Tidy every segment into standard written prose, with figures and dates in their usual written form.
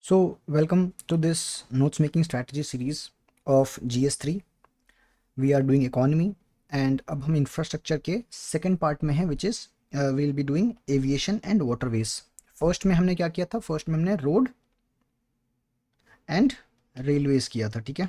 So, welcome to this notes making strategy series of GS3. We are doing economy and अब हम infrastructure के second part में हैं which is we'll be doing aviation and waterways. First में हमने क्या किया था? First में हमने road and railways किया था, ठीक है?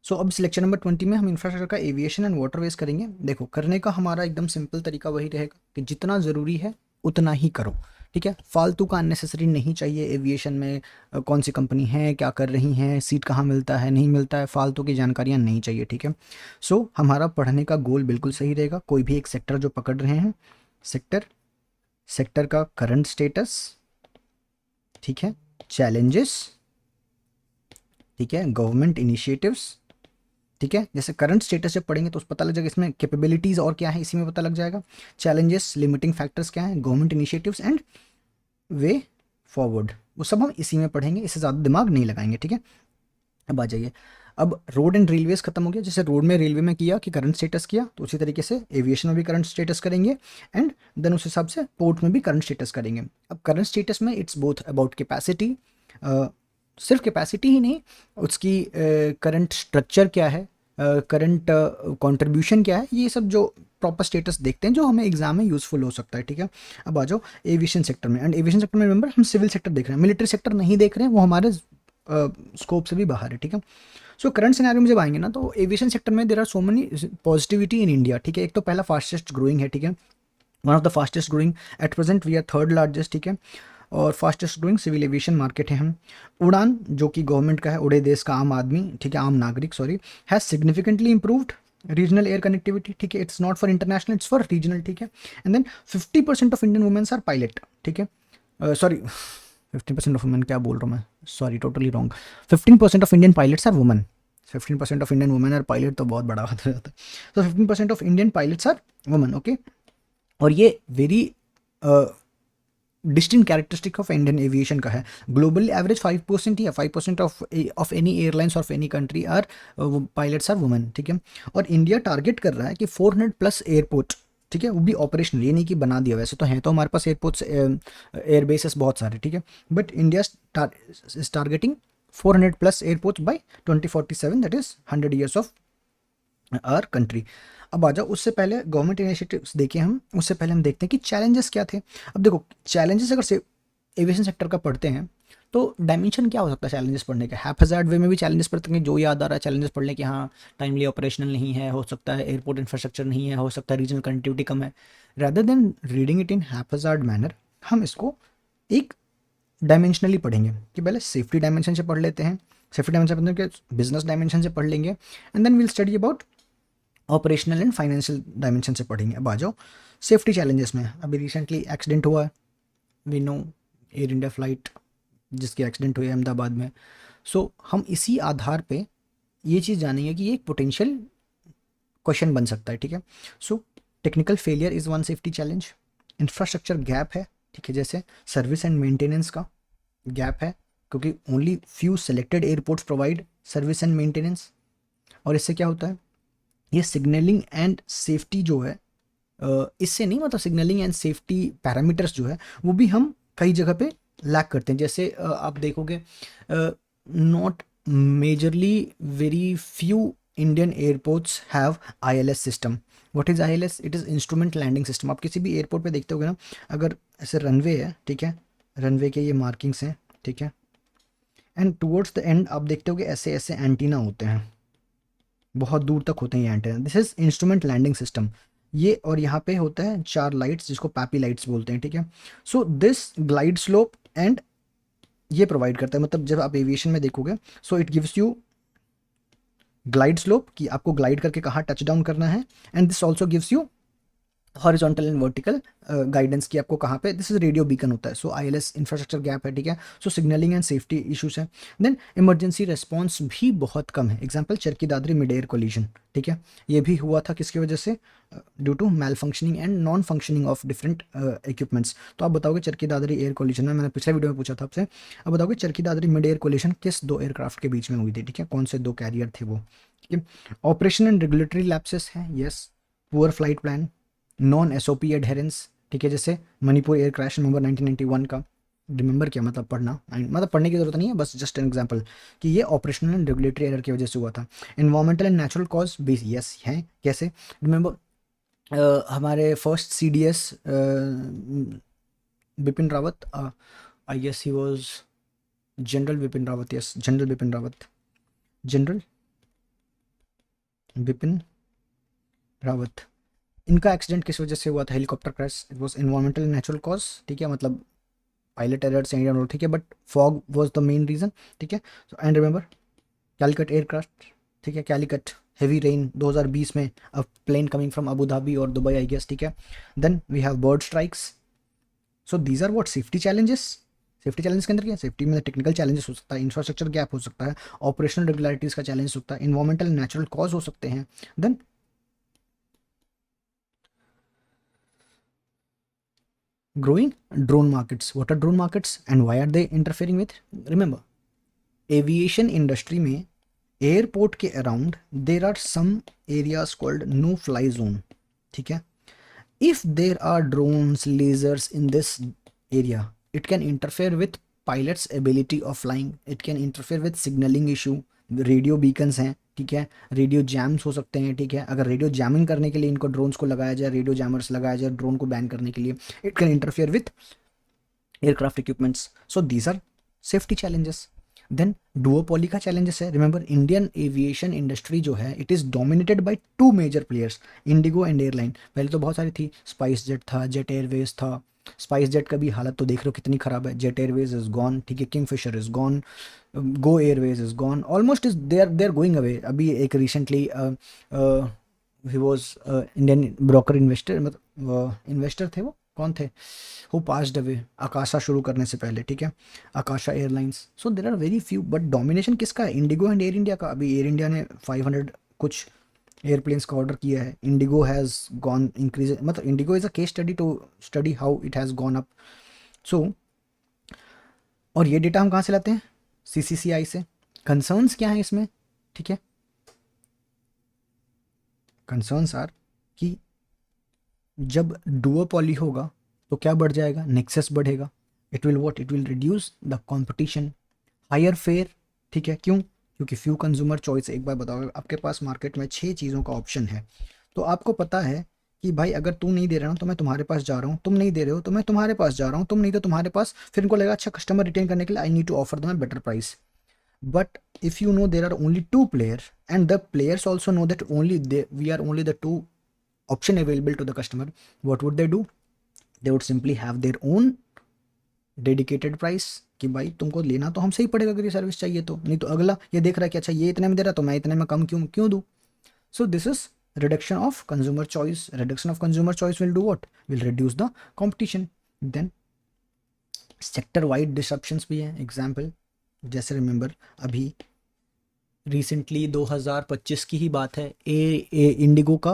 सो अब सिलेक्शन नंबर 20 में हम इंफ्रास्ट्रक्चर का एविएशन एंड वाटरवेज करेंगे। देखो, करने का हमारा एकदम सिंपल तरीका वही रहेगा कि जितना ज़रूरी है उतना ही करो, ठीक है? फालतू का अननेसेसरी नहीं चाहिए। एविएशन में कौन सी कंपनी है, क्या कर रही हैं, सीट कहाँ मिलता है, नहीं मिलता है, फालतू की जानकारियाँ नहीं चाहिए, ठीक है? सो हमारा पढ़ने का गोल बिल्कुल सही रहेगा। कोई भी एक सेक्टर जो पकड़ रहे हैं, सेक्टर का करंट स्टेटस, ठीक है, चैलेंजेस, ठीक है, गवर्नमेंट इनिशिएटिव्स, ठीक है? जैसे करंट स्टेटस जब पढ़ेंगे तो उस पता लग जाएगा इसमें कैपेबिलिटीज़ और क्या है, इसी में पता लग जाएगा। चैलेंजेस, लिमिटिंग फैक्टर्स क्या हैं, government initiatives and way forward, वो सब हम इसी में पढ़ेंगे, इससे ज़्यादा दिमाग नहीं लगाएंगे, ठीक है? अब आ जाइए, अब रोड एंड रेलवेज खत्म हो गया। जैसे रोड में रेलवे में किया कि करंट स्टेटस किया, तो उसी तरीके से एविएशन में भी करंट स्टेटस करेंगे एंड देन उस हिसाब से पोर्ट में भी करंट स्टेटस करेंगे। अब करंट स्टेटस में इट्स बोथ अबाउट कैपेसिटी, सिर्फ कैपेसिटी ही नहीं, उसकी करंट स्ट्रक्चर क्या है, करंट कंट्रीब्यूशन क्या है, ये सब जो प्रॉपर स्टेटस देखते हैं जो हमें एग्जाम में यूजफुल हो सकता है, ठीक है? अब आ जाओ एविएशन सेक्टर में। एंड एविएशन सेक्टर में रिमेंबर हम सिविल सेक्टर देख रहे हैं, मिलिट्री सेक्टर नहीं देख रहे हैं, वो हमारे स्कोप से भी बाहर है, ठीक है? सो करंट सिनेरियो में जब आएंगे ना, तो एविएशन सेक्टर में there are so many positivity in India, ठीक है? एक तो पहला फास्टेस्ट ग्रोइंग है, ठीक है, one of the fastest growing, at present we are third largest, ठीक है? और fastest growing civil aviation market है हम। उड़ान जो कि गवर्नमेंट का है, उड़े देश का आम आदमी, ठीक है, आम नागरिक, sorry, has significantly improved regional air connectivity, ठीक है? It's not for international, it's for regional, ठीक है? And then 50% of Indian womens are pilot, ठीक है? सॉरी, 50% ऑफ वुमेन क्या बोल रहा हूँ मैं, sorry, totally wrong. 15% of Indian pilots are women. 15% of Indian women are pilot तो बहुत बड़ा बात हो जाता है। तो 15% of Indian pilots are women, okay? और ये very distinct characteristic of Indian aviation का है। ग्लोबल एवरेज 5% ही है, 5% of any airlines of any country are pilots are women, ठीक है? और इंडिया टारगेट कर रहा है कि 400+ एयरपोर्ट, ठीक है, वो भी ऑपरेशनल, ये नहीं कि बना दिया, वैसे तो हैं, तो हमारे पास एयरपोर्ट्स, एयरबेसेस बहुत सारे, ठीक है? But India is targeting 400+ airports by 2047, that is 100 years of our country. अब आ जाओ, उससे पहले गवर्नमेंट इनिशिएटिव्स देखें हम, उससे पहले हम देखते हैं कि चैलेंजेस क्या थे। अब देखो, चैलेंजेस अगर से एविएशन सेक्टर का पढ़ते हैं तो डायमेंशन क्या हो सकता है चैलेंजेस पढ़ने का? हैप्पैज़ार्ड वे में भी चैलेंजेस पढ़ते हैं, जो याद आ रहा है चैलेंजेस पढ़ लें कि हाँ, टाइमली ऑपरेशनल नहीं है, हो सकता है एयरपोर्ट इंफ्रास्ट्रक्चर नहीं है, हो सकता है रीजनल कनेक्टिविटी कम है। Rather than reading it in haphazard manner, हम इसको एक डायमेंशनली पढ़ेंगे कि पहले सेफ्टी डायमेंशन से पढ़ लेते हैं, सेफ्टी डायमेंशन पढ़ने के बिजनेस डायमेंशन से पढ़ लेंगे and then will study about operational and financial dimension से पढ़ेंगे। अब आ जाओ सेफ्टी चैलेंजेस में। अभी रिसेंटली एक्सीडेंट हुआ है, we know, Air India flight जिसकी एक्सीडेंट हुई है अहमदाबाद में। सो हम इसी आधार पे ये चीज़ जानेंगे कि ये एक पोटेंशियल क्वेश्चन बन सकता है, ठीक है? So technical failure is one safety challenge, infrastructure gap है, ठीक है, जैसे सर्विस एंड मेंटेनेंस का गैप है, क्योंकि only few selected airports provide service and maintenance. और इससे क्या होता है, ये सिग्नलिंग एंड सेफ्टी जो है, इससे नहीं, मतलब सिग्नलिंग एंड सेफ्टी पैरामीटर्स जो है वो भी हम कई जगह पे लैक करते हैं। जैसे आप देखोगे, not majorly very few Indian airports have ILS system. What is ILS? It is instrument landing system. आप किसी भी एयरपोर्ट पे देखते होगे ना, अगर ऐसे रनवे है, ठीक है, रनवे के ये मार्किंग्स हैं, ठीक है, एंड टुवर्ड्स द एंड आप देखते होगे ऐसे ऐसे एंटीना होते हैं, बहुत दूर तक होते हैं ये antenna. This is instrument landing system. ये और यहाँ पे होता है 4 लाइट्स जिसको पैपी लाइट्स बोलते हैं, ठीक है? So this glide slope and ये प्रोवाइड करता है, मतलब जब आप एविएशन में देखोगे, so it gives you glide slope कि आपको ग्लाइड करके कहाँ टच डाउन करना है, and this also gives you horizontal and vertical guidance की आपको कहाँ पे, दिस इज रेडियो बीकन होता है। सो आईएलएस इंफ्रास्ट्रक्चर गैप है, ठीक है? So signalling and safety issues है। देन इमरजेंसी रिस्पॉन्स भी बहुत कम है। Example Charkhi Dadri mid air collision, ठीक है, ये भी हुआ था किसकी वजह से? Due to malfunctioning and non functioning of different equipments. तो आप बताओगे चरखी दादरी एयर कोलिजन में, मैंने पिछले वीडियो में पूछा था आपसे, अब बताओगे चरखी दादरी मिड एयर कोलिजन किस 2 एयरक्राफ्ट के बीच में हुई थी, ठीक है? कौन से 2 कैरियर थे वो, ठीक है? ऑपरेशन एंड रेगुलेटरी लैप्सेस है, yes. Poor flight plan, non SOP adherence, ठीक है, जैसे मणिपुर एयर क्रैश नवंबर 1991 का। रिमेंबर क्या मतलब पढ़ना, मतलब पढ़ने की जरूरत नहीं है, बस जस्ट एन एग्जांपल कि ये ऑपरेशनल एंड रेगुलेटरी एरर की वजह से हुआ था। इन्वायरमेंटल एंड नेचुरल कॉज भी यस हैं, कैसे? रिमेंबर हमारे first CDS Bipin Rawat, I guess he was general Bipin Rawat, yes general Bipin Rawat, general Bipin Rawat, इनका एक्सीडेंट किस वजह से हुआ था? Helicopter crash. It was environmental natural cause, ठीक है, मतलब पायलट एरर से इंडियन, ठीक है, but fog was the main reason, ठीक है। एंड रिमेंबर कैलिकट एयरक्राफ्ट, ठीक है, कैलिकट हेवी रेन 2020 में, a plane coming from Abu Dhabi और दुबई आई गेस, ठीक है। Then we have bird strikes. So these are what safety challenges. Safety challenge के अंदर क्या? सेफ्टी में टेक्निकल चैलेंजेस हो सकता है, इंफ्रास्ट्रक्चर गैप हो सकता है, ऑपरेशनल रेगुलरिटीज का चैलेंज हो सकता है, इन्वायरमेंटल नेचुरल कॉज हो सकते हैं। Then growing drone markets. What are drone markets and why are they interfering with? Remember, aviation industry में एयरपोर्ट के around there are some areas called no fly zone, ठीक है। If there are drones lasers in this area, it can interfere with pilots ability of flying, it can interfere with signalling issue, radio beacons हैं, ठीक है, radio jams हो सकते हैं, ठीक है। अगर रेडियो जैमिंग करने के लिए इनको ड्रोन्स को लगाया जाए, रेडियो जैमर्स लगाया जाए ड्रोन को बैन करने के लिए, it can interfere with aircraft equipments. So these are safety challenges. Then duopoly का चैलेंजेस है। रिमेंबर इंडियन एविएशन इंडस्ट्री जो है it is dominated by two major players, IndiGo and airline. पहले तो बहुत सारी थी, स्पाइस जेट था, जेट एयरवेज था। स्पाइस जेट का भी हालत तो देख रहे हो कितनी ख़राब है, जेट एयरवेज इज़ गॉन, ठीक है, Kingfisher is gone, Go Airways is gone, almost is they are going away. अभी एक रिसेंटली ही वॉज इंडियन ब्रोकर इन्वेस्टर, मतलब इन्वेस्टर थे, वो कौन थे, हु पास्ड अवे आकाशा शुरू करने से पहले, ठीक है, Akasa airlines. So there are very few, but domination किसका है? इंडिगो एंड एयर इंडिया का। अभी एयर इंडिया ने 500 कुछ एयरप्लेन्स का ऑर्डर किया है, इंडिगो हैज़ गॉन इंक्रीज, मतलब IndiGo is a case study to study how it has gone up. So और ये डेटा हम कहाँ से लाते हैं? CCCI से। कंसर्न्स क्या हैं इसमें, ठीक है, कंसर्न्स आर कि जब डुओपॉली होगा तो क्या बढ़ जाएगा? नेक्सस बढ़ेगा। It will what, it will reduce the competition, higher fare, ठीक है। क्यों? क्योंकि फ्यू कंज्यूमर चॉइस। एक बार बताओ, आपके पास मार्केट में 6 चीज़ों का ऑप्शन है, तो आपको पता है कि भाई अगर तू नहीं दे रहा हूँ तो मैं तुम्हारे पास जा रहा हूँ, तुम नहीं दे रहे हो तो मैं तुम्हारे पास जा रहा हूँ, तुम नहीं तो तुम्हारे पास। फिर इनको लगेगा अच्छा कस्टमर रिटेन करने के लिए I need to offer them better price. But if you know there are only two players and the players also know that we are only the two option available to the customer, what would they do? They would simply have their own dedicated price कि भाई तुमको लेना तो हमसे ही पड़ेगा अगर ये service चाहिए तो, नहीं तो अगला ये देख रहा है कि अच्छा ये इतने में दे रहा तो मैं इतने में कम क्यों क्यों दूँ। So this is reduction of consumer choice. Reduction of consumer choice will do what? Will reduce the competition. Then sector wide disruptions भी हैं। एग्जाम्पल जैसे रिमेंबर अभी रिसेंटली 2025 की ही बात है, ए इंडिगो का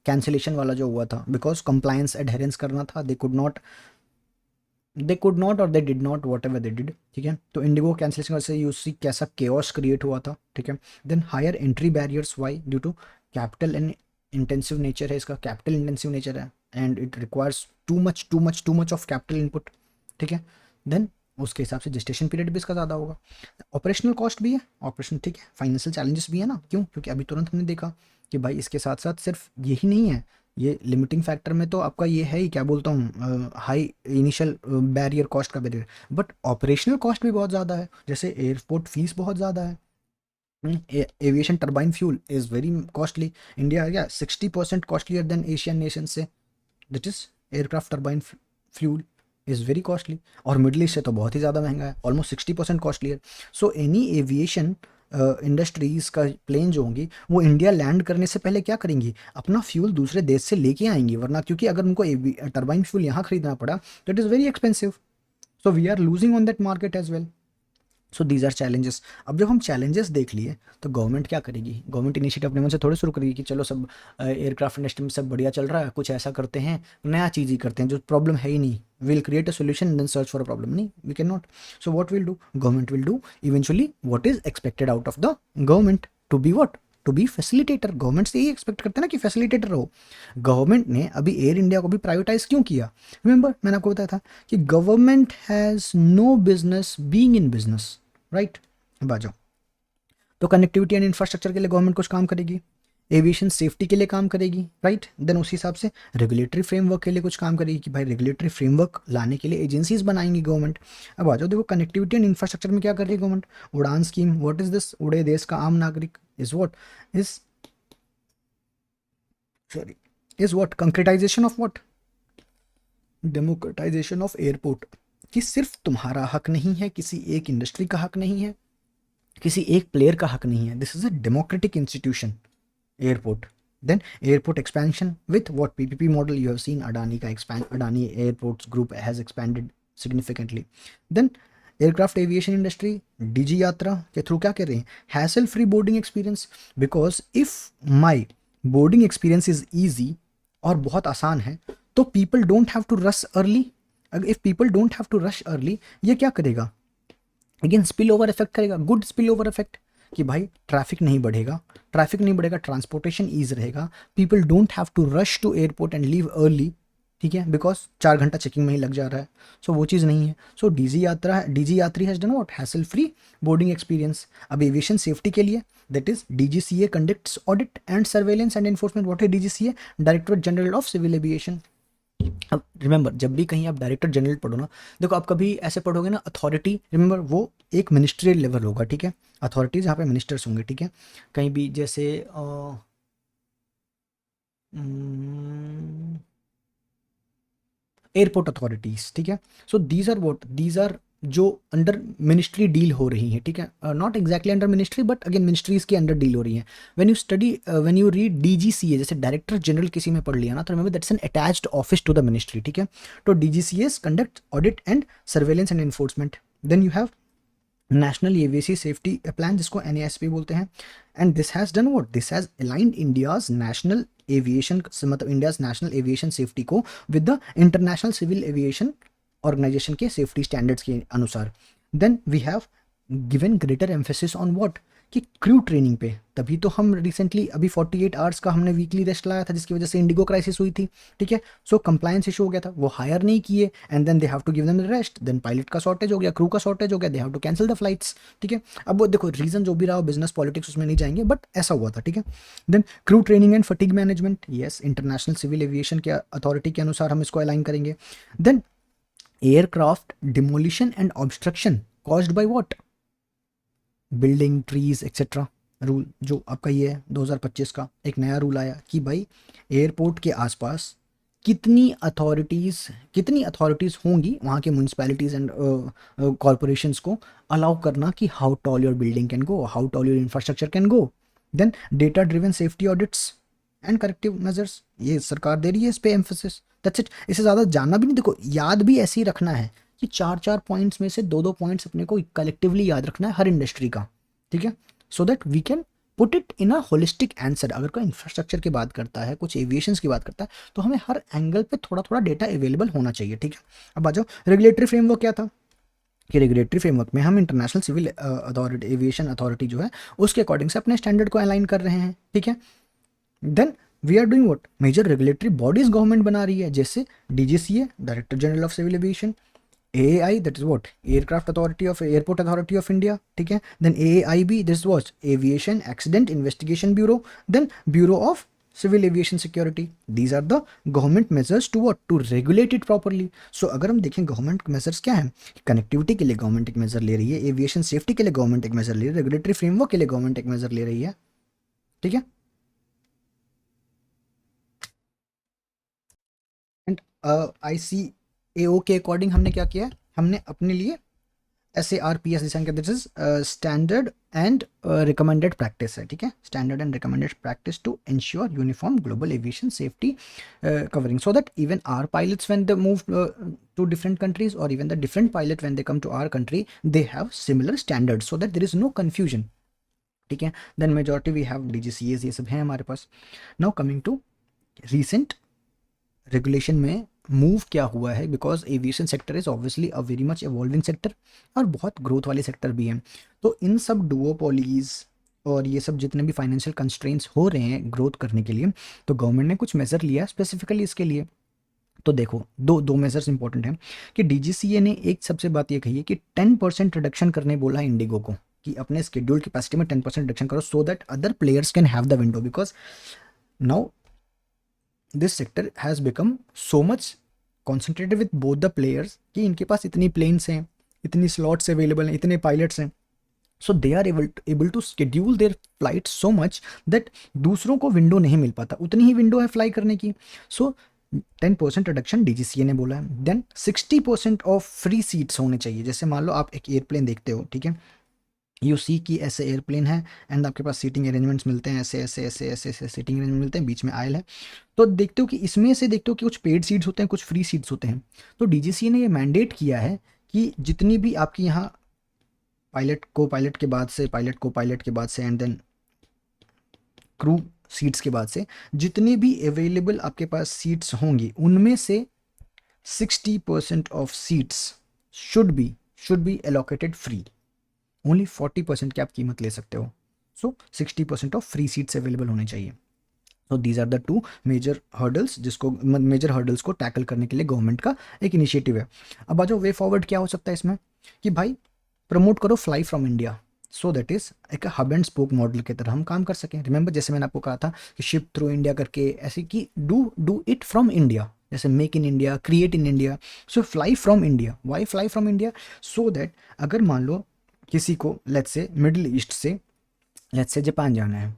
कैंसिलेशन वाला जो हुआ था, बिकॉज कंप्लायंस एडहेरेंस करना था, दे कुड नॉट और they did not whatever they did, ठीक है। तो इंडिगो कैंसिलेशन से यू सी कैसा केओस क्रिएट हुआ था, ठीक है। Then higher entry barriers, why? Due to capital and intensive nature है इसका, कैपिटल इंटेंसिव नेचर है and it requires too much of capital input, ठीक है। देन उसके हिसाब से जेस्टेशन पीरियड भी इसका ज़्यादा होगा। ऑपरेशनल कॉस्ट भी है, ऑपरेशन, ठीक है। फाइनेंशियल चैलेंजेस भी है ना, क्यों? क्योंकि अभी तुरंत हमने देखा कि भाई इसके साथ साथ सिर्फ यही नहीं है, ये लिमिटिंग फैक्टर में तो आपका ये है ही, क्या बोलता हूँ, हाई इनिशियल बैरियर, कॉस्ट का बैरियर, बट ऑपरेशनल कॉस्ट भी बहुत ज़्यादा है। जैसे एयरपोर्ट फीस बहुत ज़्यादा है, aviation turbine fuel is very costly. India है क्या 60% कॉस्टलियर देन एशियन नेशन से, that is aircraft turbine fuel is very costly. और मिडल ईस्ट से तो बहुत ही ज़्यादा महंगा है, almost 60% costlier. So any aviation industries का प्लेन जो होंगी वो इंडिया लैंड करने से पहले क्या करेंगी? अपना फ्यूल दूसरे देश से लेके आएंगी, वरना क्योंकि अगर उनको टर्बाइन फ्यूल यहाँ खरीदना पड़ा तो it is very expensive. So we are losing on that market as well. So these are challenges. अब जब हम चैलेंजेस देख लिए तो गवर्नमेंट क्या करेगी? गवर्नमेंट इनिशिएटिव अपने मन से थोड़े शुरू करेगी कि चलो सब एयरक्राफ्ट इंडस्ट्री में सब बढ़िया चल रहा है, कुछ ऐसा करते हैं, नया चीज़ ही करते हैं जो प्रॉब्लम है ही नहीं, will create a solution then search for a problem, नहीं, we can not. So what will do? Government will do eventually what is expected out of the government to be what, to be facilitator. Government से यही expect करते हैं ना कि facilitator रहो। Government ने अभी एयर इंडिया को भी प्राइवेटाइज क्यों किया? रिमेंबर मैंने आपको बताया था कि government has no business being in business, right. अब आ जाओ, तो कनेक्टिविटी एंड इंफ्रास्ट्रक्चर के लिए गवर्नमेंट कुछ काम करेगी, एविएशन सेफ्टी के लिए काम करेगी, राइट। देन उसी हिसाब से रेगुलेटरी फ्रेमवर्क के लिए कुछ काम करेगी कि भाई रेगुलेटरी फ्रेमवर्क लाने के लिए एजेंसीज बनाएंगी गवर्नमेंट। अब आ जाओ, देखो कनेक्टिविटी एंड इंफ्रास्ट्रक्चर में क्या कर रही है गवर्नमेंट? उड़ान स्कीम, व्हाट इज दिस? उड़े देश का आम नागरिक is what is sorry is what concretization of what? Democratization of airport. कि सिर्फ तुम्हारा हक नहीं है, किसी एक इंडस्ट्री का हक नहीं है, किसी एक प्लेयर का हक नहीं है। This is a democratic institution airport. Then airport expansion with what PPP model you have seen, Adani का expand, Adani Airports Group has expanded significantly. Then aircraft aviation industry, DG यात्रा के थ्रू क्या कर रहे हैं? Hassle free boarding experience, because if my boarding experience is easy और बहुत आसान है तो people don't have to rush early. if people don't have to rush early, ये क्या करेगा? अगेन स्पिल ओवर इफेक्ट करेगा, गुड स्पिल ओवर इफेक्ट कि भाई ट्रैफिक नहीं बढ़ेगा, ट्रांसपोर्टेशन ईज रहेगा, people don't have to rush to airport and leave early, ठीक है, बिकॉज 4 घंटा चेकिंग में ही लग जा रहा है। सो वो चीज़ नहीं है। So Digi Yatra has done what? Hassle free boarding experience. अब एविएशन सेफ्टी के लिए that is DGCA conducts audit and surveillance and enforcement. What है DGCA? Directorate general of civil aviation. अब रिमेंबर, जब भी कहीं आप डायरेक्टर जनरल पढ़ो ना, देखो आप कभी ऐसे पढ़ोगे ना अथॉरिटी, रिमेंबर वो एक मिनिस्ट्रियल लेवल होगा, ठीक है, अथॉरिटीज यहाँ पे मिनिस्टर्स होंगे, ठीक है। कहीं भी जैसे एयरपोर्ट अथॉरिटीज, ठीक है। So these are what? These are जो अंडर मिनिस्ट्री डील हो रही हैं, ठीक है, not exactly under ministry but again ministries के अंडर डील हो रही हैं। व्हेन यू रीड डीजीसीए, जैसे डायरेक्टर जनरल किसी में पढ़ लिया ना, तो remember that's an attached office to the ministry, ठीक है। तो DGCAs conduct audit and surveillance and enforcement. Then you have national aviation safety plan, जिसको NASP बोलते हैं, and this has done what? This has aligned India's national aviation, मतलब India's national aviation safety को with the international civil aviation organisation के safety standards के अनुसार। Then we have given greater emphasis on what? कि crew training पे। तभी तो हम रिसेंटली अभी 48 आवर्स का हमने वीकली रेस्ट लाया था, जिसकी वजह से इंडिगो क्राइसिस हुई थी, ठीक है। सो कंप्लायंस इशू हो गया था, वो हायर नहीं किए and then they have to give them rest. Then pilot का शॉर्टेज हो गया, क्रू का शॉर्टेज हो गया, they have to cancel the flights, ठीक है। अब वो देखो रीजन जो भी रहा हो, बिजनेस पॉलिटिक्स उसमें नहीं जाएंगे, बट ऐसा हुआ था, ठीक है। Then crew training and fatigue management, yes, international civil aviation के अथॉरिटी के अनुसार हम इसको अलाइन करेंगे। Then aircraft demolition and obstruction caused by what? Building, trees etcetera rule, जो आपका ये है 2025 का एक नया रूल आया कि भाई एयरपोर्ट के आसपास कितनी अथॉरिटीज़ होंगी, वहाँ के म्यूनसिपैलिटीज़ एंड कॉरपोरेशंस को अलाउ करना कि how tall your building can go, how tall your infrastructure can go. Then data driven safety audits and corrective measures, ये सरकार दे रही है इस पे एम्फोसिस। That's it. इसे ज़्यादा जानना भी नहीं, देखो याद भी ऐसे ही रखना है कि 4 पॉइंट्स में से 2 पॉइंट्स अपने को कलेक्टिवली याद रखना है हर इंडस्ट्री का, ठीक है, so that we can put it in a holistic answer. अगर कोई इंफ्रास्ट्रक्चर की बात करता है, कुछ एविएशंस की बात करता है, तो हमें हर एंगल पे थोड़ा थोड़ा डेटा अवेलेबल होना चाहिए, ठीक है। अब आ जाओ, रेगुलेटरी फ्रेमवर्क क्या था? कि रेगुलेटरी फ्रेमवर्क में हम international civil authority, aviation authority जो है उसके अकॉर्डिंग से अपने स्टैंडर्ड को अलाइन कर रहे हैं, ठीक है। Then we are doing what? Major regulatory bodies government बना रही है, जैसे DGCA director general of civil aviation, AAI that is what? Aircraft Authority of Airport Authority of India, ठीक है। Then AAIB, this was Aviation Accident Investigation Bureau, then Bureau of Civil Aviation Security. These are the government measures to what? To regulate it properly. So अगर हम देखें government measures क्या है, connectivity के लिए government एक मेजर ले रही है, एविएशन सेफ्टी के लिए गवर्नमेंट एक मेजर ले रही है, रेगुलेटरी फ्रेमवर्क के लिए गवर्नमेंट एक मेजर ले रही है, ठीक है। एंड ICAO के अकॉर्डिंग हमने क्या किया है? हमने अपने लिए SARPS डिजाइन किया, this is standard and recommended practice है, ठीक है, standard and recommended practice to ensure uniform global aviation safety covering, so that even our pilots when they move to different countries or even the different pilot when they come to our country, they have similar standards so that there is no confusion, ठीक है। then majority we have DGCAs, ये सब हैं हमारे पास। now coming to recent regulation में move क्या हुआ है, because aviation sector is obviously a very much evolving sector और बहुत ग्रोथ वाले सेक्टर भी हैं। तो इन सब डुओपोलीज और ये सब जितने भी फाइनेंशियल कंस्ट्रेंट्स हो रहे हैं ग्रोथ करने के लिए, तो गवर्नमेंट ने कुछ मेजर लिया स्पेसिफिकली इसके लिए। तो देखो दो दो मेजर्स इंपॉर्टेंट हैं कि डीजीसीए ने एक सबसे बात ये कही है कि 10% रिडक्शन करने बोला है इंडिगो को कि अपने स्केड्यूल कैपेसिटी में 10% रिडक्शन करो so that other players can have the window, because now this sector has become so much concentrated with both the players कि इनके पास इतनी प्लेन्स हैं, इतनी स्लॉट्स अवेलेबल हैं, इतने पायलट्स हैं, so they are able to schedule their flight so much that दूसरों को विंडो नहीं मिल पाता, उतनी ही विंडो है फ्लाई करने की। सो 10% रिडक्शन डीजीसीए ने बोला है। देन 60% ऑफ फ्री सीट्स होने चाहिए। जैसे मान लो आप एक एयरप्लेन देखते हो, ठीक है, यू सी की ऐसे एयरप्लेन है एंड आपके पास सीटिंग अरेंजमेंट्स मिलते हैं, ऐसे ऐसे ऐसे ऐसे ऐसे सीटिंग अरेंजमेंट मिलते हैं, बीच में आयल है, तो देखते हो कि इसमें से देखते हो कि कुछ पेड सीट्स होते हैं, कुछ फ्री सीट्स होते हैं। तो डीजीसीए ने ये मैंडेट किया है कि जितनी भी आपकी यहाँ पायलट को पायलट के बाद से, पायलट को पायलट के बाद से एंड देन क्रू सीट्स के बाद से जितनी भी अवेलेबल आपके पास सीट्स होंगी उनमें से 60% of seats should be allocated free. Only 40% की आप कीमत ले सकते हो। So 60% of free seats available होने चाहिए। तो these are the two major hurdles को टैकल करने के लिए गवर्नमेंट का एक इनिशिएटिव है। अब आ जाओ वे फॉरवर्ड क्या हो सकता है इसमें, कि भाई प्रमोट करो fly from India, so that is एक हब एंड स्पोक मॉडल की तरह हम काम कर सकें। रिमेंबर जैसे मैंने आपको कहा था कि शिप थ्रू इंडिया करके, ऐसे कि डू इट फ्रॉम इंडिया, जैसे make in India, create in India. So fly from India, why fly from India, so that अगर मान लो किसी को लेट्स से मिडिल ईस्ट से लेट्स से जापान जाना है,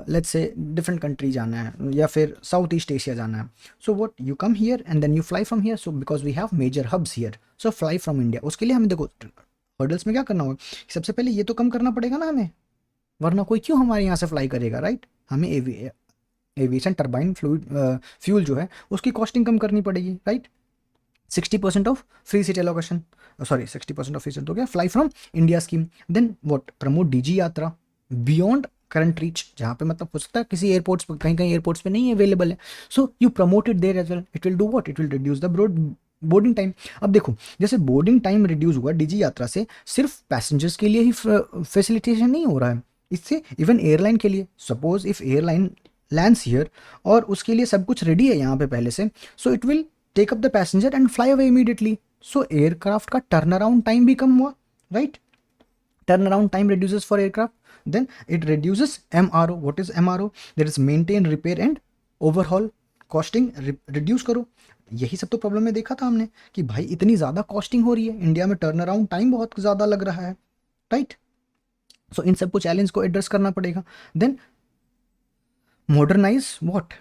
लेट्स से डिफरेंट कंट्री जाना है, या फिर साउथ ईस्ट एशिया जाना है, so what you come here and then you fly from here, so because we have major hubs here, so fly from India. उसके लिए हमें देखो हर्डल्स में क्या करना होगा, सबसे पहले ये तो कम करना पड़ेगा ना हमें, वरना कोई क्यों हमारे यहाँ से फ्लाई करेगा, राइट। हमें एविएशन टर्बाइन फ्यूल जो है उसकी कॉस्टिंग कम करनी पड़ेगी, right. 60% of free seat allocation, sorry 60% of free seat हो गया, fly from India scheme. Then what, promote Digi Yatra beyond current reach, जहाँ पे मतलब हो सकता है किसी एयरपोर्ट्स पर, कहीं कहीं एयरपोर्ट्स पे नहीं अवेलेबल है, so you promote it there as well, it will do what, it will reduce the boarding time. अब देखो जैसे बोर्डिंग टाइम रिड्यूस हुआ डीजी यात्रा से, सिर्फ पैसेंजर्स के लिए ही फैसिलिटेशन नहीं हो रहा है, इससे इवन एयरलाइन के लिए, suppose if airline lands here और उसके लिए सब कुछ रेडी है यहाँ पे पहले से, so it will take up the passenger and fly away immediately. So aircraft का टर्न अराउंड टाइम भी कम हुआ, right. Turn around time reduces for aircraft, then it reduces MRO. What is MRO? There is maintain, repair and overhaul costing reduce करो। यही सब तो problem में देखा था हमने कि भाई इतनी ज़्यादा कॉस्टिंग हो रही है, इंडिया में टर्न अराउंड टाइम बहुत ज़्यादा लग रहा है, राइट। सो इन सबको चैलेंज को एड्रेस करना पड़ेगा। Then modernise what,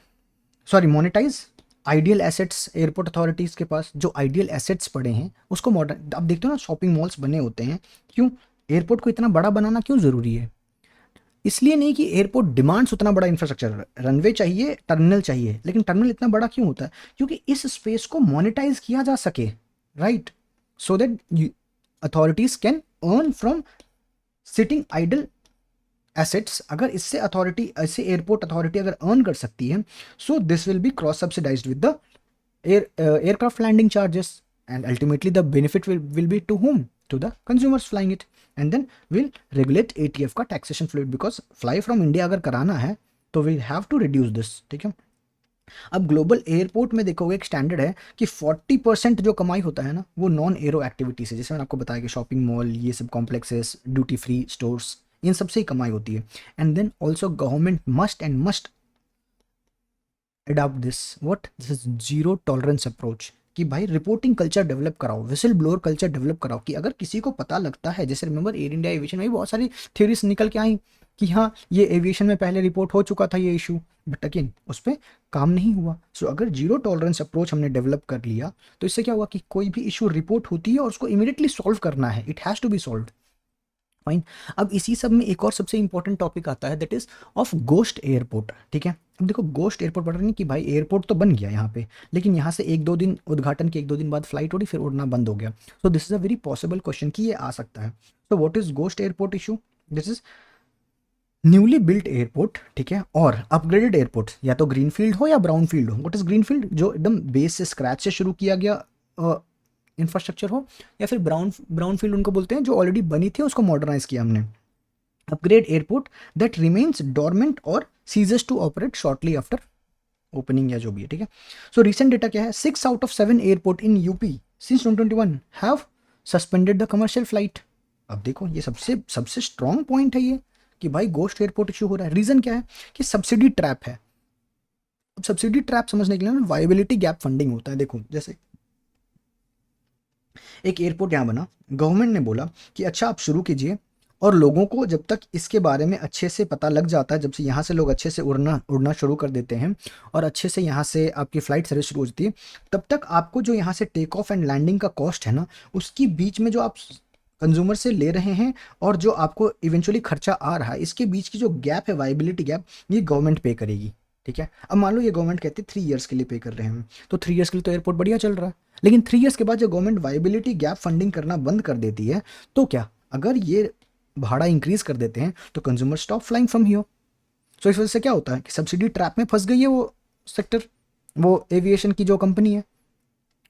sorry monetise ideal assets. Airport authorities के पास जो आइडियल एसेट्स पड़े हैं उसको मॉडर्न, अब देखते हो ना शॉपिंग मॉल्स बने होते हैं, क्यों एयरपोर्ट को इतना बड़ा बनाना क्यों ज़रूरी है? इसलिए नहीं कि एयरपोर्ट डिमांड्स उतना बड़ा इंफ्रास्ट्रक्चर, रनवे चाहिए, टर्मिनल चाहिए, लेकिन टर्मिनल इतना बड़ा क्यों होता है? क्योंकि इस स्पेस को मोनेटाइज किया जा सके, right, so that authorities can earn from sitting idle assets. अगर इससे अथॉरिटी, ऐसे एयरपोर्ट अथॉरिटी अगर अर्न कर सकती है, so this will be cross subsidised with the aircraft landing charges and ultimately the benefit will be to whom? To the consumers flying it, and then we'll regulate ATF का taxation fluid, because fly from India अगर कराना है तो we'll have to reduce this, ठीक है। अब global airport में देखोगे एक स्टैंडर्ड है कि 40% जो कमाई होता है ना वो नॉन एरो एक्टिविटी से, जैसे मैंने आपको बताया कि शॉपिंग मॉल, ये सब कॉम्प्लेक्सेस, ड्यूटी फ्री स्टोर्स, इन सब से ही कमाई होती है। And then also government must adopt this what, this is zero tolerance approach, कि भाई रिपोर्टिंग कल्चर डेवलप कराओ, विसिल ब्लोअर कल्चर डेवलप कराओ, कि अगर किसी को पता लगता है, जैसे रिमेंबर एयर इंडिया एविएशन में भी बहुत सारी थ्योरीज निकल के आई कि हाँ ये एविएशन में पहले रिपोर्ट हो चुका था ये इशू, बट अगेन उस पर काम नहीं हुआ। सो अगर जीरो टॉलरेंस अप्रोच हमने डेवलप कर लिया तो इससे क्या हुआ कि कोई भी इशू रिपोर्ट होती है और उसको इमीडिएटली सॉल्व करना है, it has to be solve, fine. अब इसी सब में एक और सबसे इंपॉर्टेंट टॉपिक आता है, that is of ghost airport, ठीक है। अब देखो गोस्ट एयरपोर्ट पढ़ रहे हैं कि भाई एयरपोर्ट तो बन गया यहाँ पे, लेकिन यहाँ से एक दो दिन उद्घाटन के, एक दो दिन बाद फ्लाइट उड़ी, फिर उड़ना बंद हो गया। सो this is a very possible question कि ये आ सकता है। तो what is ghost airport issue? This is newly built airport, ठीक है, और अपग्रेडेड एयरपोर्ट, या तो ग्रीनफील्ड हो या ब्राउनफील्ड हो। What is greenfield? जो एकदम बेस से स्क्रैच से शुरू किया गया इंफ्रास्ट्रक्चर हो, या फिर ब्राउनफील्ड उनको बोलते हैं जो ऑलरेडी बनी थी उसको मॉडर्नाइज किया हमने। Upgrade airport that remains dormant और ceases to operate shortly after opening या जो भी है, ठीक है। सो रिसेंट डेटा क्या है, 6 out of 7 airport in UP since 2021 have suspended the commercial flight. अब देखो ये सबसे सबसे स्ट्रॉन्ग पॉइंट है ये कि भाई गोस्ट एयरपोर्ट इशू हो रहा है। रीजन क्या है कि सब्सिडी ट्रैप है। अब सब्सिडी ट्रैप समझने के लिए ना वायबिलिटी गैप फंडिंग होता है। देखो जैसे एक एयरपोर्ट यहाँ बना, गवर्नमेंट ने बोला कि अच्छा आप शुरू कीजिए, और लोगों को जब तक इसके बारे में अच्छे से पता लग जाता है, जब से यहाँ से लोग अच्छे से उड़ना शुरू कर देते हैं और अच्छे से यहाँ से आपकी फ़्लाइट सर्विस शुरू होती है, तब तक आपको जो यहाँ से टेक ऑफ एंड लैंडिंग का कॉस्ट है ना, उसकी बीच में जो आप कंज्यूमर से ले रहे हैं और जो आपको इवेंचुअली खर्चा आ रहा है, इसके बीच की जो गैप है, वायबिलिटी गैप, ये गवर्नमेंट पे करेगी, ठीक है। अब मान लो ये गवर्नमेंट कहती है 3 ईयर्स के लिए पे कर रहे हैं, तो 3 ईयर्स के लिए तो एयरपोर्ट बढ़िया चल रहा है, लेकिन 3 ईयर्स के बाद जब गवर्नमेंट वायबिलिटी गैप फंडिंग करना बंद कर देती है, तो क्या, अगर ये भाड़ा इंक्रीज कर देते हैं तो consumer stop flying from here. So इस वजह से क्या होता है कि सब्सिडी ट्रैप में फंस गई है वो सेक्टर, वो एविएशन की जो कंपनी है।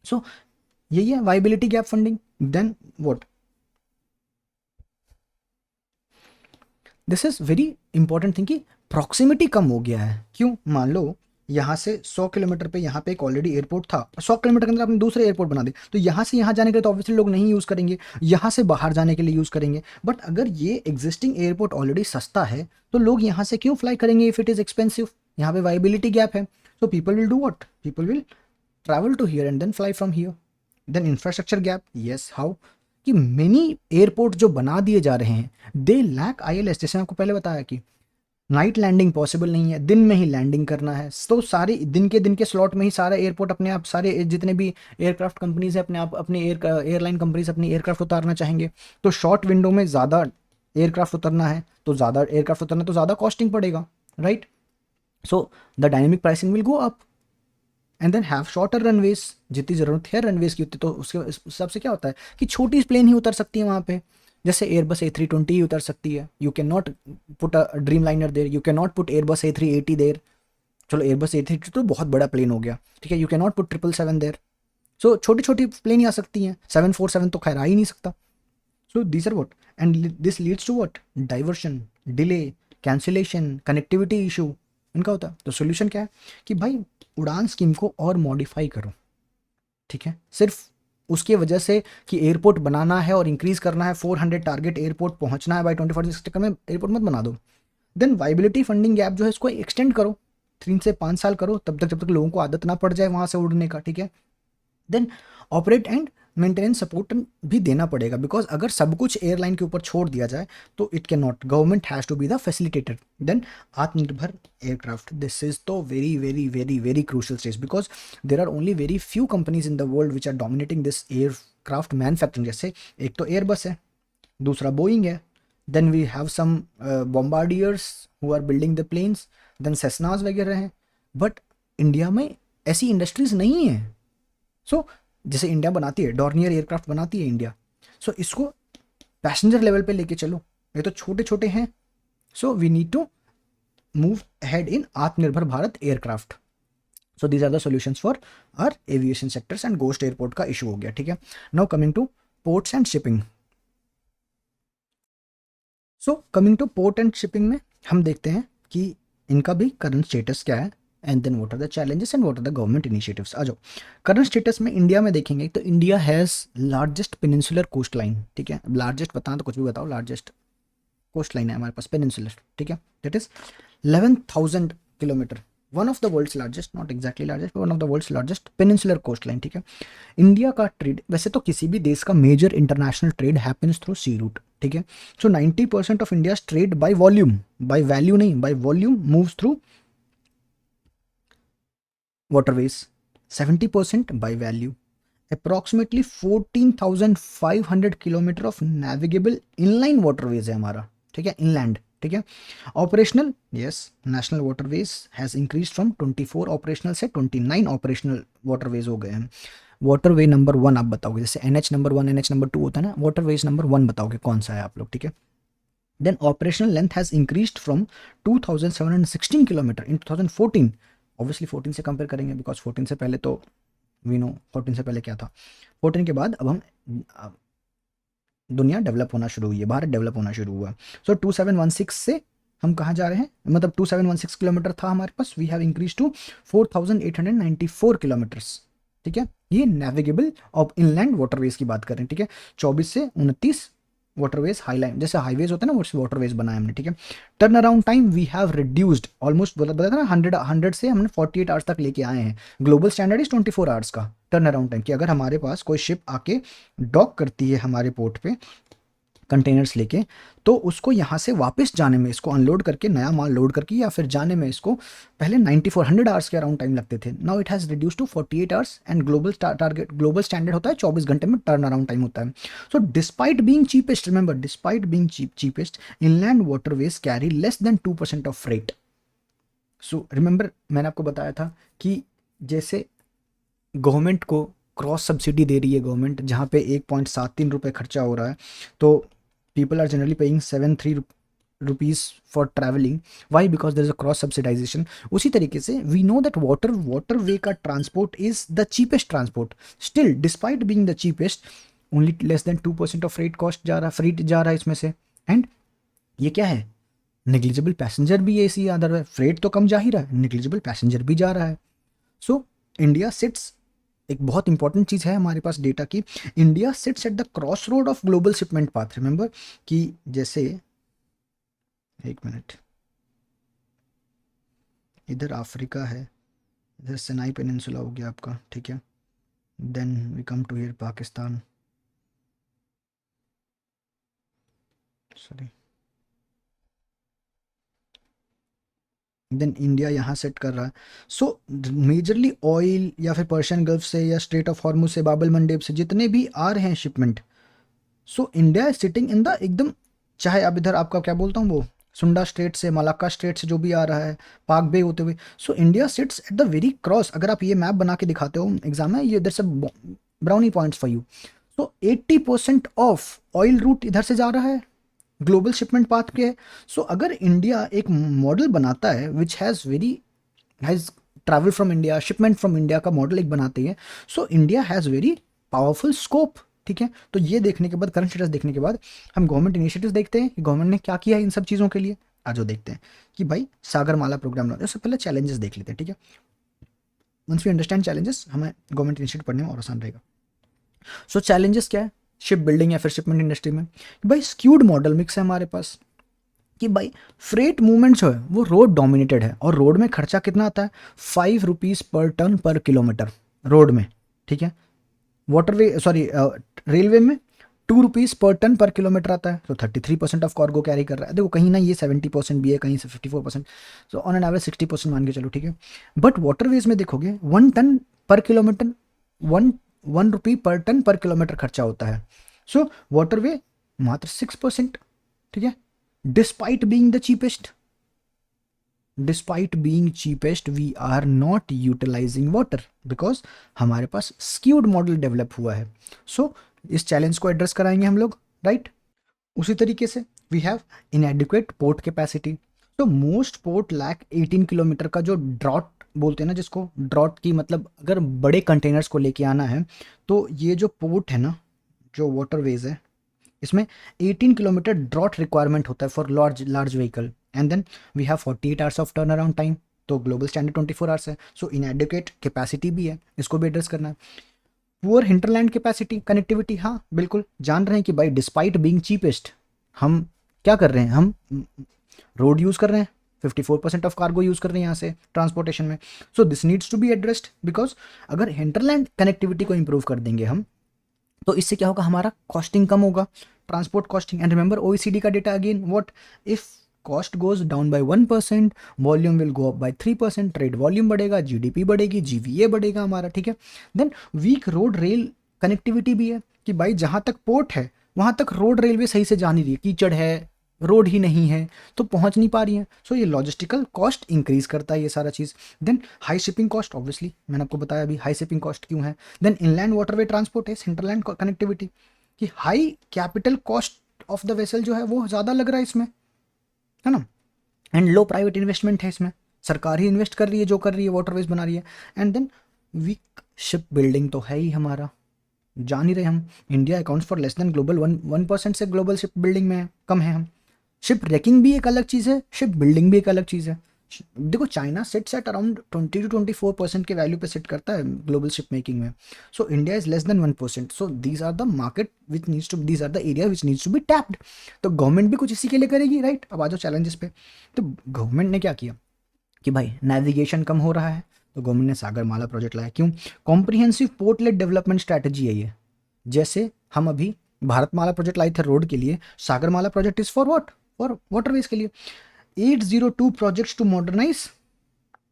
सो यही है viability gap funding. Then what, this is very important thing कि प्रॉक्सिमिटी कम हो गया है। क्यों, मान लो यहाँ से 100 किलोमीटर पे यहाँ पे एक ऑलरेडी एयरपोर्ट था, 100 किलोमीटर के अंदर आपने दूसरे एयरपोर्ट बना दे, तो यहाँ से यहाँ जाने के लिए तो ऑब्वियसली लोग नहीं यूज़ करेंगे, यहाँ से बाहर जाने के लिए यूज़ करेंगे। बट अगर ये एग्जिस्टिंग एयरपोर्ट ऑलरेडी सस्ता है तो लोग यहाँ से क्यों फ्लाई करेंगे इफ़ इट इज़ एक्सपेंसिव। यहाँ पे वायबिलिटी गैप है, so people will do what, people will travel to here and then fly from here. Then infrastructure gap, yes how, कि मेनी एयरपोर्ट जो बना दिए जा रहे हैं दे लैक ILS। जैसे आपको पहले बताया कि नाइट लैंडिंग पॉसिबल नहीं है, दिन में ही लैंडिंग करना है, तो सारे दिन के स्लॉट में ही सारा एयरपोर्ट अपने आप, सारे जितने भी एयरक्राफ्ट कंपनीज है अपने आप, अपने एयरलाइन कंपनीज अपनी एयरक्राफ्ट उतारना चाहेंगे, तो शॉर्ट विंडो में ज़्यादा एयरक्राफ्ट उतरना है, तो ज़्यादा एयरक्राफ्ट उतरना तो ज़्यादा कॉस्टिंग पड़ेगा, right. So the dynamic pricing will go up and then have shorter runways. जितनी ज़रूरत है रनवेज की उतनी, तो उसके हिसाब से क्या होता है कि छोटी प्लेन ही उतर सकती है वहाँ पे। जैसे एयरबस A320 ही उतर सकती है, you can not put a dream liner there, you can not put Airbus A380 देर। चलो एयरबस A380 तो बहुत बड़ा प्लेन हो गया, ठीक है, यू कैन नॉट पुट 777 देर। सो छोटी छोटी प्लेन ही आ सकती हैं, 747 तो खैर आ ही नहीं सकता। So these are what, and this leads to what, diversion, delay, cancellation, connectivity issue इनका होता है। तो सोल्यूशन क्या है कि भाई उड़ान स्कीम को और मॉडिफाई करो, ठीक है। सिर्फ उसके वजह से कि एयरपोर्ट बनाना है और इंक्रीज करना है, 400 टारगेट एयरपोर्ट पहुंचना है बाई 2046 तक में, एयरपोर्ट मत बना दो। देन वाइबिलिटी फंडिंग गैप जो है इसको एक्सटेंड करो, 3 से 5 साल करो, तब तक जब तक लोगों को आदत ना पड़ जाए वहाँ से उड़ने का, ठीक है। Then operate and maintenance support भी देना पड़ेगा, बिकॉज अगर सब कुछ एयरलाइन के ऊपर छोड़ दिया जाए तो it can not, government has to be the facilitator. Then Atmanirbhar aircraft, this is तो very very very very crucial stage, because there are only very few companies in the world which are dominating this aircraft manufacturing. जैसे एक तो Airbus है, दूसरा Boeing है, then we have some Bombardiers who are building the planes, then Cessnas वगैरह हैं। But India में ऐसी इंडस्ट्रीज नहीं है। सो जैसे इंडिया बनाती है, डॉर्नियर एयरक्राफ्ट बनाती है इंडिया, सो इसको पैसेंजर लेवल पे लेके चलो, ये तो छोटे छोटे हैं। So we need to move ahead in Atmanirbhar Bharat aircraft. So these are the solutions for our aviation sectors and ghost airport का इशू हो गया, ठीक है। Now coming to ports and shipping. So coming to port and shipping में हम देखते हैं कि इनका भी करंट स्टेटस क्या है, and then what are the challenges and what are the government initiatives. आ जाओ करंट स्टेटस में इंडिया में देखेंगे तो India has largest peninsular coast line, ठीक है। लार्जेस्ट बताना तो कुछ भी बताओ, लार्जेस्ट कोस्ट लाइन है हमारे पास पेनिनसुलर, ठीक है, that is 11,000 kilometre, one of the world's largest, not exactly largest, one of the world's largest peninsular coast line, ठीक है। इंडिया का ट्रेड, वैसे तो किसी भी देश का major international trade happens through sea route, ठीक है। So 90% of India trade by volume, by value नहीं, by volume moves through waterways, 70% by value. Approximately 14,500 kilometre of navigable inline waterways है हमारा, ठीक है, इनलैंड, ठीक है। Operational, yes, national waterways has increase from 24 operational से 29 ऑपरेशनल वाटरवेज हो गए हैं। वाटरवे नंबर 1 आप बताओगे, जैसे NH नंबर 1 NH नंबर 2 होता है ना, वाटरवेज नंबर 1 बताओगे कौन सा है आप लोग, ठीक है। Then operational length has increased from 2,716 kilometre in 2014, obviously 14 से कंपेयर करेंगे बिकॉज 14 से पहले तो वी नो 14 से पहले क्या था, 14 के बाद अब हम दुनिया डेवलप होना शुरू हुई है, भारत डेवलप होना शुरू हुआ। सो 2716 से हम कहाँ जा रहे हैं, मतलब 2716 किलोमीटर था हमारे पास, we have increase to 4894 kilometres. ठीक है, ये नेविगेबल ऑफ इनलैंड वाटरवेज की बात कर रहे हैं। ठीक है, 24 से 29 वाटरवेज हाईलाइन, जैसे हाईवेज होते हैं ना, वो वाटरवेज बनाए हमने। ठीक है, turn around time we have reduced almost, बोला था ना 100 से हमने 48 आवर्स तक लेके आए हैं। ग्लोबल स्टैंडर्ड इज 24 आवर्स का टर्न अराउंड टाइम, कि अगर हमारे पास कोई शिप आके डॉक करती है हमारे पोर्ट पे कंटेनर्स लेके, तो उसको यहाँ से वापस जाने में, इसको अनलोड करके नया माल लोड करके या फिर जाने में इसको पहले 9400 आवर्स के अराउंड टाइम लगते थे। Now it has reduce to 48 hours and global standard होता है 24 घंटे में टर्न अराउंड टाइम होता है। So despite being cheapest, remember despite being cheapest, inland waterways carry less than 2% of freight. So remember मैंने आपको बताया था कि जैसे गवर्नमेंट को क्रॉस सब्सिडी दे रही है गवर्नमेंट, जहाँ पे 1.73 रुपये खर्चा हो रहा है, तो people are generally paying 7-3 rupees for traveling. Why? Because there is a cross subsidization. उसी तरीके से we know that waterway का transport is the cheapest transport. Still, despite being the cheapest, only less than 2% of freight cost जा रहा है इसमें से। And ये क्या है, नेग्लिजिबल पैसेंजर भी है इसी आधार पर, फ्रेट तो कम जा ही रहा है, नेग्लिजिबल पैसेंजर भी जा रहा है। सो इंडिया सिट्स, एक बहुत इंपॉर्टेंट चीज़ है हमारे पास डेटा की, India seats at the cross road of global shipment path. Remember कि जैसे, एक मिनट, इधर अफ्रीका है, इधर सिनाई पेनिनसुला हो गया आपका। ठीक है, then we come to here Pakistan, sorry, then India यहाँ सेट कर रहा है। सो मेजरली ऑयल या फिर पर्शियन गल्फ से या स्ट्रेट ऑफ हॉर्मुज से, बाबल मंडेब से जितने भी आ रहे हैं shipment, so India is sitting in the एकदम, चाहे अब इधर आपका क्या बोलता हूँ वो सुंडा स्ट्रेट से, मलाक्का स्ट्रेट से जो भी आ रहा है, पाक बे होते हुए, so India seats at the very cross. अगर आप ये मैप बना के दिखाते हो एग्जाम में, ये इधर से brownie points for you. So 80% of oil route इधर से जा रहा है, ग्लोबल शिपमेंट पाथ के है। सो अगर इंडिया एक मॉडल बनाता है which has travel from India, shipment from India का मॉडल एक बनाती है, so India has very powerful scope. ठीक है, तो ये देखने के बाद, करंट स्टेटस देखने के बाद, हम गवर्नमेंट इनिशिएटिव्स देखते हैं कि गवर्नमेंट ने क्या किया है इन सब चीज़ों के लिए। आज वो देखते हैं कि भाई सागरमाला प्रोग्राम लाते हैं, उससे पहले चैलेंजेस देख लेते हैं। ठीक है, वंस वी अंडरस्टैंड चैलेंजेस, हमें गवर्नमेंट इनिशिएटिव पढ़ने में और आसान रहेगा। सो चैलेंजेस क्या है शिप बिल्डिंग या फिर शिपमेंट इंडस्ट्री में? भाई स्क्यूड मॉडल मिक्स है हमारे पास, कि भाई फ्रेट मूवमेंट जो है वो रोड डोमिनेटेड है, और रोड में खर्चा कितना आता है, 5 रुपीज़ पर टन पर किलोमीटर रोड में। ठीक है, वाटरवे सॉरी रेलवे में 2 रुपीज़ पर टन पर किलोमीटर आता है, तो 33% ऑफ कार्गो कैरी कर रहा है। देखो कहीं ना ये 70% भी है, कहीं से 54%, सो ऑन एन एवरेज 60% मान के चलो। ठीक है, बट वाटरवेज में देखोगे 1 टन पर किलोमीटर, 1 रुपी पर टन पर किलोमीटर खर्चा होता है। सो वाटरवे मात्र 6%। ठीक है, despite being the cheapest, despite being cheapest we are not utilising water, because हमारे पास स्क्यूड मॉडल डेवलप हुआ है। सो इस चैलेंज को एड्रेस कराएंगे हम लोग, राइट। उसी तरीके से we have inadequate port capacity. तो मोस्ट पोर्ट लैक 18 किलोमीटर का जो ड्रॉट बोलते हैं ना, जिसको ड्रॉट की मतलब अगर बड़े कंटेनर्स को लेके आना है, तो ये जो पोर्ट है ना, जो वाटरवेज है, इसमें 18 किलोमीटर ड्रॉट रिक्वायरमेंट होता है for large vehicle. And then we have 48 hours of turn around time, तो ग्लोबल स्टैंडर्ड 24 आवर्स है। सो इनएडिक्वेट कैपेसिटी भी है, इसको भी एड्रेस करना है। पुअर हिंटरलैंड कैपेसिटी कनेक्टिविटी, हाँ बिल्कुल जान रहे हैं कि भाई डिस्पाइट बीइंग चीपेस्ट, हम क्या कर रहे हैं, हम रोड यूज़ कर रहे हैं, 54% ऑफ कार्गो यूज़ कर रहे हैं यहाँ से ट्रांसपोर्टेशन में। So this needs to be addressed, because अगर हिंटरलैंड कनेक्टिविटी को इंप्रूव कर देंगे हम, तो इससे क्या होगा, हमारा कॉस्टिंग कम होगा, transport costing. And remember OECD का data again, what if cost goes down by 1%, volume will go up by 3%, trade volume बढ़ेगा, जीडीपी बढ़ेगी, जीवीए बढ़ेगा हमारा। ठीक है, then weak road rail connectivity भी है, कि भाई जहाँ तक पोर्ट है वहाँ तक रोड रेलवे सही से जा नहीं रही है, कीचड़ है, रोड ही नहीं है, तो पहुँच नहीं पा रही है। सो ये लॉजिस्टिकल कॉस्ट इंक्रीज करता है ये सारा चीज़। Then high shipping cost, obviously मैंने आपको बताया अभी हाई शिपिंग कॉस्ट क्यों है। देन इनलैंड वाटरवे ट्रांसपोर्ट है, इंटरलैंड कनेक्टिविटी, कि high capital cost of the vessel जो है वो ज़्यादा लग रहा है इसमें, है ना। एंड लो प्राइवेट इन्वेस्टमेंट है इसमें, सरकार ही इन्वेस्ट कर रही है जो कर रही है, वाटरवेज बना रही है। And then weak ship building तो है ही हमारा, जान ही रहे हम, India accounts for less than global 1% से ग्लोबल शिप बिल्डिंग में कम है हम। शिप रेकिंग भी एक अलग चीज़ है, शिप बिल्डिंग भी एक अलग चीज़ है। देखो China seats at around 20 to 24% के वैल्यू पे सिट करता है ग्लोबल शिप मेकिंग में। So India is less than 1%। So these are the market which needs to, these are the area which needs to be tapped. तो government भी कुछ इसी के लिए करेगी, राइट। अब आ जाओ चैलेंजेस पे। तो गवर्नमेंट ने क्या किया कि भाई नेविगेशन कम हो रहा है, तो गवर्नमेंट ने सागरमाला प्रोजेक्ट लाया। क्यों? Comprehensive port lead development strategy है ये। जैसे हम अभी भारतमाला प्रोजेक्ट लाए थे रोड के लिए, Sagarmala project is for what? For waterways के लिए। 802 projects to modernise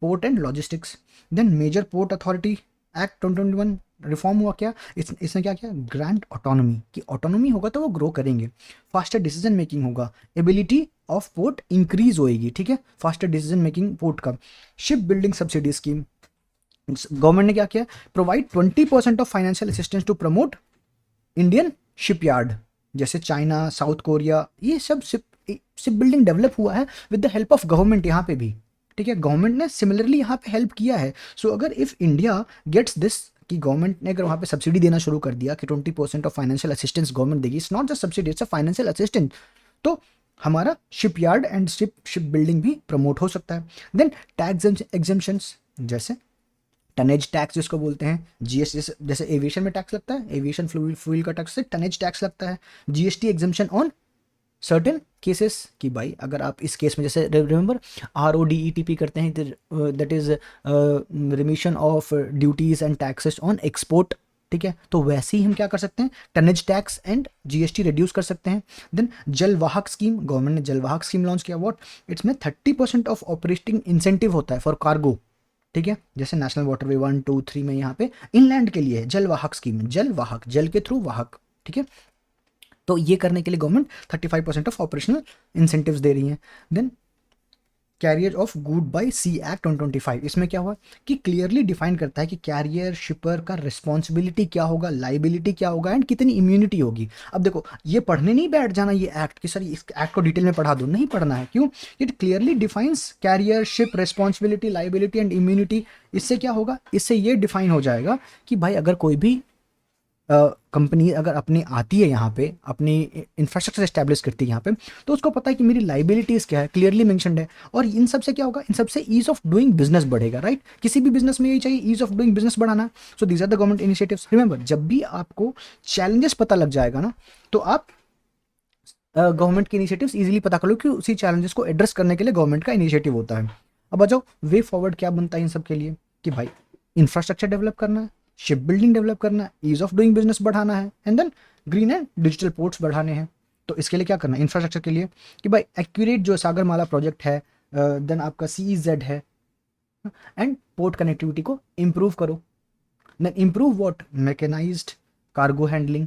port and logistics. Then major port authority act 2021 reform हुआ। क्या इसने क्या किया? ग्रांट ऑटोनॉमी, कि ऑटोनॉमी होगा तो वो ग्रो करेंगे, फास्टर डिसीजन मेकिंग होगा, एबिलिटी ऑफ पोर्ट इंक्रीज होएगी, ठीक है, फास्टर डिसीजन मेकिंग पोर्ट का। Ship building subsidy scheme, government ने क्या किया? Provide 20% of financial assistance to promote Indian shipyard. जैसे चाइना, साउथ कोरिया, ये सब शिप बिल्डिंग डेवलप हुआ है with the help of government यहाँ पे भी, ठीक है। गवर्नमेंट ने सिमिलरली यहाँ पे हेल्प किया है। सो अगर इफ इंडिया गेट्स दिस, कि गवर्नमेंट ने अगर वहाँ पे सब्सिडी देना शुरू कर दिया कि 20% ऑफ फाइनेंशियल असिस्टेंस गवर्नमेंट देगी, it's not just subsidy, it's a financial assistance, तो हमारा शिपयार्ड एंड शिप बिल्डिंग भी प्रमोट हो सकता है। देन टैक्स एग्जेम्पशंस, जैसे टनेज टैक्स जिसको बोलते हैं, जीएसटी, जैसे एविएशन में टैक्स लगता है, एविएशन फ्यूल का टैक्स से टनेज टैक्स लगता है। GST exemption on certain cases, कि भाई अगर आप इस केस में, जैसे रिमेंबर RODETP करते हैं, that is remission of duties and taxes on export, ठीक है। तो वैसे ही हम क्या कर सकते हैं? Tonnage tax and GST reduce कर सकते हैं। देन जलवाहक स्कीम, गवर्नमेंट ने जलवाहक स्कीम लॉन्च किया। व्हाट? इसमें 30% ऑफ ऑपरेटिंग इंसेंटिव होता है फॉर कार्गो, ठीक है। जैसे नेशनल वाटरवे 1, 2, 3 में यहाँ पे इनलैंड के लिए है जलवाहक स्कीम, जलवाहक, जल के थ्रू वाहक, ठीक है। तो ये करने के लिए गवर्नमेंट 35% ऑफ ऑपरेशनल इंसेंटिव्स दे रही है। Then carrier of good by sea act 2025, इसमें क्या हुआ कि क्लियरली डिफाइन करता है कि कैरियर शिपर का रिस्पॉन्सिबिलिटी क्या होगा, लाइबिलिटी क्या होगा एंड कितनी इम्यूनिटी होगी। अब देखो ये पढ़ने नहीं बैठ जाना ये एक्ट कि सर इस एक्ट को डिटेल में पढ़ा दो, नहीं पढ़ना है। क्यों? It clearly defines carrier ship responsibility, liability and immunity. इससे क्या होगा? इससे ये डिफाइन हो जाएगा कि भाई अगर कोई भी कंपनी अगर अपनी आती है यहाँ पे, अपनी इंफ्रास्ट्रक्चर एस्टैब्लिश करती है यहाँ पे, तो उसको पता है कि मेरी लाइबिलिटीज़ क्या है, क्लियरली मेंशनड है। और इन सब से क्या होगा? इन सब से ईज ऑफ डूइंग बिजनेस बढ़ेगा, राइट। किसी भी बिजनेस में यही चाहिए, ईज ऑफ डूइंग बिजनेस बढ़ाना। So these are the government initiatives. Remember, जब भी आपको चैलेंजेस पता लग जाएगा ना, तो आप गवर्नमेंट के इनिशिएटिव्स इजीली पता कर लो कि उसी चैलेंजेस को एड्रेस करने के लिए गवर्नमेंट का इनिशिएटिव होता है। अब आ जाओ वे फॉरवर्ड क्या बनता है इन सब के लिए, कि भाई इंफ्रास्ट्रक्चर डेवलप करना है, शिप बिल्डिंग डेवलप करना है, ईज ऑफ डूइंग बिजनेस बढ़ाना है, and then green and digital ports बढ़ाने हैं। तो इसके लिए क्या करना है इंफ्रास्ट्रक्चर के लिए, कि भाई एक्यूरेट जो सागरमाला प्रोजेक्ट है, देन आपका CEZ है, एंड पोर्ट कनेक्टिविटी को इम्प्रूव करो। Then improve what? Mechanised cargo handling,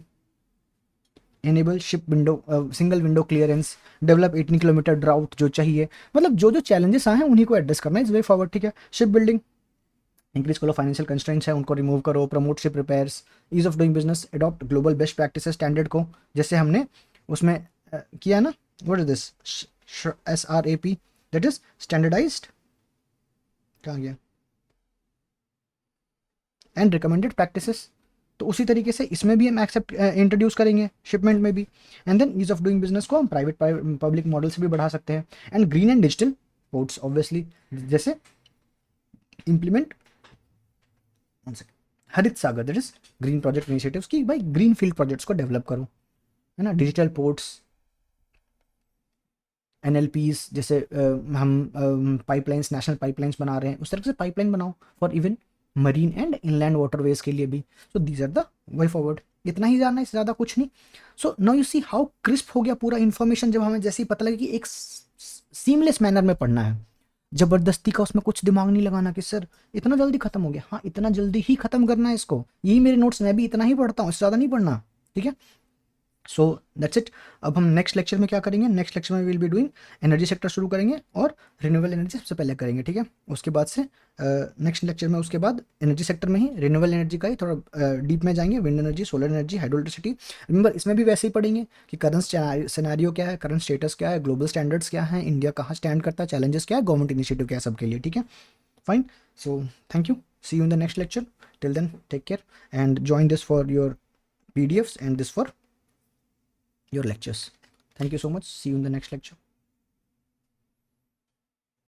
enable ship window, single window clearance, develop 18 kilometre draught जो चाहिए। मतलब जो जो चैलेंजेस आए हैं उन्हीं को एड्रेस करना इज वे फॉरवर्ड, ठीक है। शिप बिल्डिंग, इंक्रीज करो, फाइनेंशियल कंस्ट्रेंट्स है उनको रिमूव करो, promote ship repairs, ease of doing business, adopt global best practices standard को, जैसे हमने उसमें किया ना, what is this SRAP, that is standardised, कहाँ गया, एंड रिकमेंडेड प्रैक्टिसेस। तो उसी तरीके से इसमें भी हम एक्सेप्ट इंट्रोड्यूस करेंगे, शिपमेंट में भी। And then ease of doing business को हम प्राइवेट पब्लिक मॉडल से भी बढ़ा सकते हैं। And green and digital ports obviously, जैसे implement Harit Sagar, that is green project initiatives, की भाई ग्रीन फील्ड प्रोजेक्ट्स को डेवलप करो, है ना। डिजिटल पोर्ट्स, NLPs, जैसे हम पाइपलाइंस, नेशनल पाइपलाइंस बना रहे हैं, उस तरह से पाइपलाइन बनाओ for even marine and inland waterways के लिए भी। So these are the way forward. इतना ही जानना है, इससे ज़्यादा कुछ नहीं। So now you see how crisp हो गया पूरा इन्फॉर्मेशन, जब हमें जैसे ही पता लगे कि एक सीमलेस मैनर में पढ़ना है, जबरदस्ती का उसमें कुछ दिमाग नहीं लगाना कि सर इतना जल्दी खत्म हो गया, हाँ इतना जल्दी ही खत्म करना है इसको, यही मेरे नोट्स, मैं भी इतना ही पढ़ता हूँ, इससे ज़्यादा नहीं पढ़ना, ठीक है। So that's it. अब हम नेक्स्ट लेक्चर में क्या करेंगे? नेक्स्ट लेक्चर में will be doing energy sector शुरू करेंगे, और रिन्यूएबल एनर्जी सबसे पहले करेंगे, ठीक है। उसके बाद से नेक्स्ट लेक्चर में उसके बाद एनर्जी सेक्टर में ही रिन्यूएबल एनर्जी का ही थोड़ा डीप में जाएंगे, wind energy, solar energy, hydro electricity. Remember इसमें भी वैसे ही पढ़ेंगे कि करंट सिनेरियो क्या है, करंट स्टेटस क्या है, ग्लोबल स्टैंडर्ड्स क्या है, इंडिया कहाँ स्टैंड करता है, चैलेंजेस क्या है, गवर्नमेंट इनिशिएटिव क्या है सबके लिए, ठीक है। Fine. So thank you, see you in the next lecture. Till then, take care and join this for your PDFs and this for your lectures. Thank you so much. See you in the next lecture.